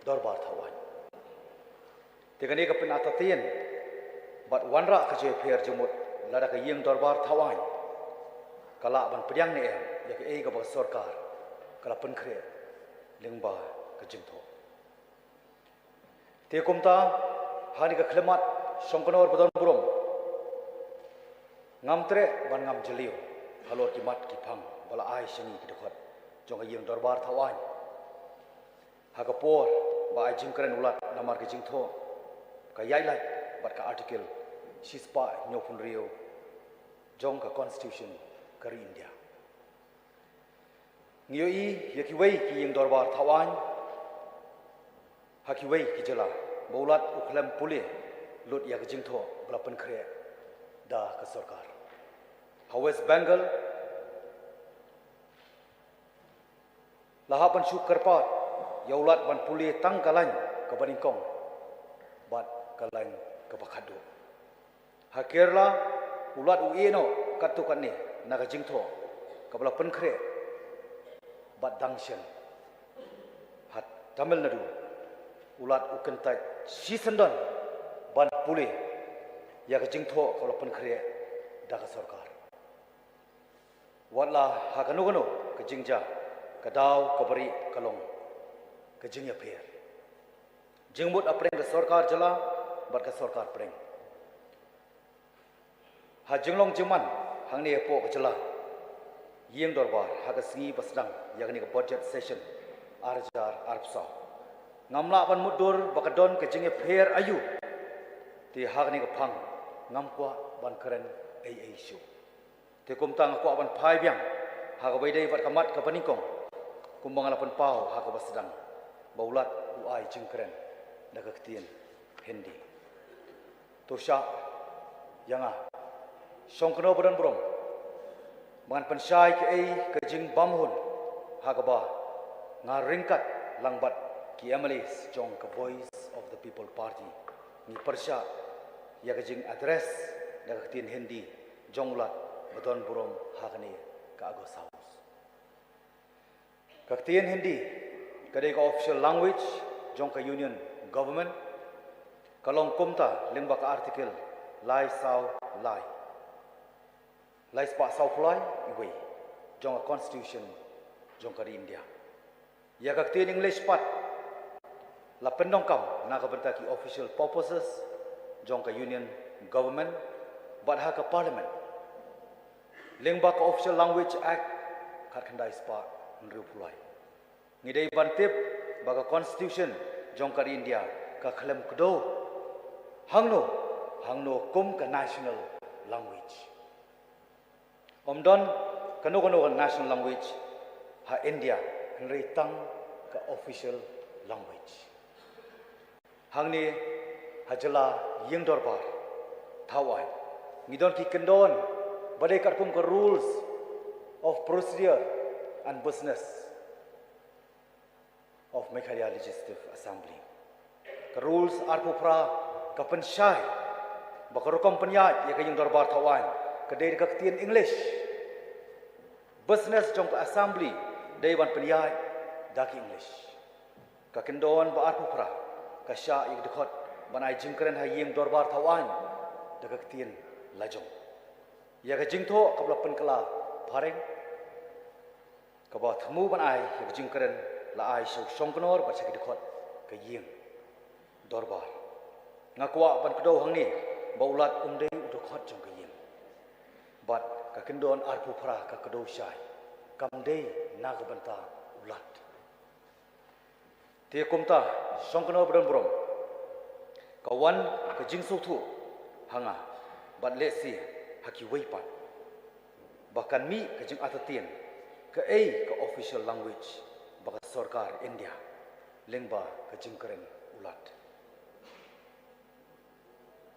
dorbar thawan tegani ka pin atatien bat wanra ka je pher jumut lada ka yeng dorbar thawan kala ban priang ne ya ka ei ka ba sarkar kala pen khre lengba ka jingtho te kumta hani ka khlemat songkonor badon burom ngamtre ban ngam jeliu halor ki mat ki phang bala ai sini ki dekhot jong ka yeng dorbar thawan ha ka por ba ai jingkren ulat namar ka jingtho ka yailai bat ka article sispa nyopun rio jong ka constitution kari India ngiyoi yaki wei ki yeng dorbar thawan haki wei ki jela baulat ukhlem puli lut ya ka jingtho bala pen khre da ka sarkar ha West Bengal laha pan syuk karpat yaulat ban puli tang kalan ka baningkong bat kalan ka bakhadu ha Kerala ulat uino katukan ni naga jingtho ka bala pen khre bat dangshen hat Tamil Nadu ulat ukentai sisandon ban puli ya ka jingtho ka bala pen khre da ka sarkar wala ha kanu ka jingja ka daw ka bari kalong ka jingya pher jingbut apreng ka sarkar jala bat ka sarkar preng ha jinglong jiman hangni epo ka jala yeng dorbar ha ka singi basdang yakni ka budget session arjar arpsa ngamla ban mudur bakadon ka jingya pher ayu ti hagni ka phang ngamkwa ban karen ai shu te kumtang ko ban phai biang ha ka baidai bat kamat ka paningkong kumbang lapan pau ha ka basdang baulat uai jingkren daga ktien hendi to sha yanga songkno badan brom mangan pensai ke ai ke jing bamhun ha ka ba nga ringkat langbat ki MLAs jong ka voice of the people party ni persya ya ka jing address daga ktien hendi jonglat badan brom ha ka ni ka agos house ka ktien hendi kadai ka official language jong ka union government kalong kumta lengba ka article lai sau lai lai spa sau lai iwe jong ka constitution jong ka India ya ka ktien English pat la pendong kam na ka benta ki official purposes jong ka union government bat ha ka parliament lengba ka official language act khat khandai spa nriu pulai ngidai bantip baga constitution jong ka India ka khlem kdo hangno kum ka national language omdon kanu ka national language ha India nri tang ka official language hangni hajala yeng dorbar thawai ngidon ki kendon badai kat kum ka rules of procedure and business of Meghalaya Legislative Assembly. Ka rules arpupra ka pensyai bakarokom penyat ya kayong dorbar thawan ka dai ka ktien English business jong ka assembly dai ban penyat daki English ka kendon ba arpupra ka sya ik dekhot banai jingkren ha yeng dorbar thawan da ka ktien lajong ya ka jingtho ka bla penkala phareng ka ba thmu banai ya ka jingkren la ai shu songknor ba chak dekhot ka yeng dorbar ngakwa ban kdo hangni baulat umdei dekhot jong ka yeng bat ka kendon arpu phra ka kdo shai kamdei na ka banta ulat te kumta songknor bron brom kawan ka jingsu thu hanga bat lesi haki weipat bahkan mi ka jing atatien ka ei ka official language baka sarkar India lengba ka jingkren ulat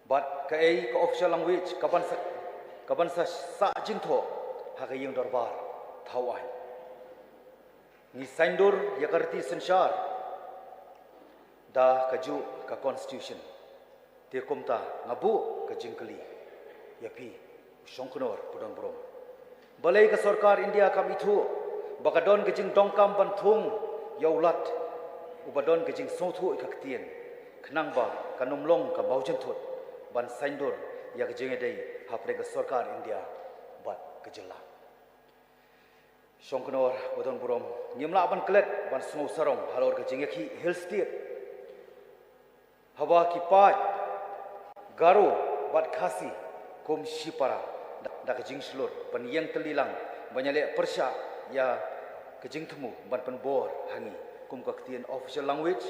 bat ka ei ka official language kaban sa jingtho ha ka yeng dorbar thawai ni saindur yakarti sensar da kaju ka constitution te kumta ngabu ka jingkali yapi songknor pudang brom balai ka sarkar India kam ithu bakadon ke jing dongkam ban thung yaulat ubadon ke jing sothu ikak tien khnang ba kanum long ka baujen thut ban saindur ya ke jing dei hapre ke sarkar India bat ke jela Shongknor bodon burom nyimla ban klet ban sngo sarong halor ke jing ki hill state hawa ki pat garo bat khasi kum shipara da ke jing slur ban yang telilang banyale persya ya ke jing themu ban pen bor hangi kum ka tien official language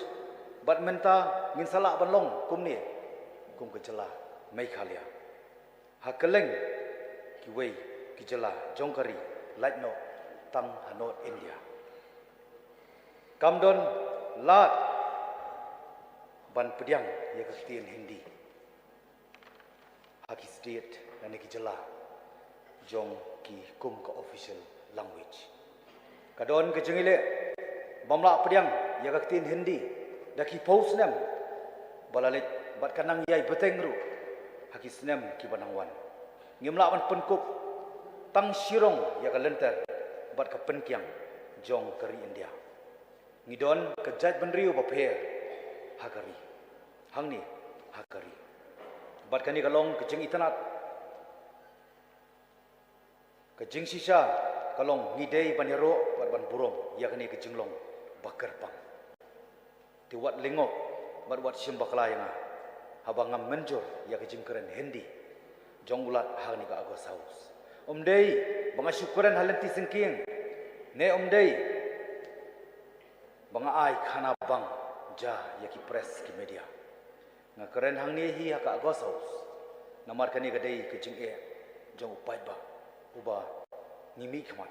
bat menta min sala ban long kum ni kum ke jela Meghalaya hakeleng ki wei ki jela jongkari lightno tang hanot India kamdon lat ban pediang ya ke tien Hindi haki state dan ki jela jong ki kum ka official language kadon ke jengile bamla pediang ya ke tien Hindi daki pos nem balalit bat kanang yai betengru haki snem ki banangwan ngimla ban penkup tang sirong ya ka lenter bat ka penkiang jong kari India ngidon ke jat benriu ba pher hakari hangni hakari bat kani kalong ke jing itanat ke jing sisa kalong ngidei banero bat ban burong ya kani ke jinglong bakar pang tiwat lingok bat wat simbaklaya habangam menjor ya ke jing keren Hindi jong ulat hangni ka agos haus omdei banga syukuran halenti sengking ne omdei banga ai khana bang ja ya ki press ki media nga keren hangni hi ka agos haus namar kani gadei ke jing e jong upai ba uba ngimi khmat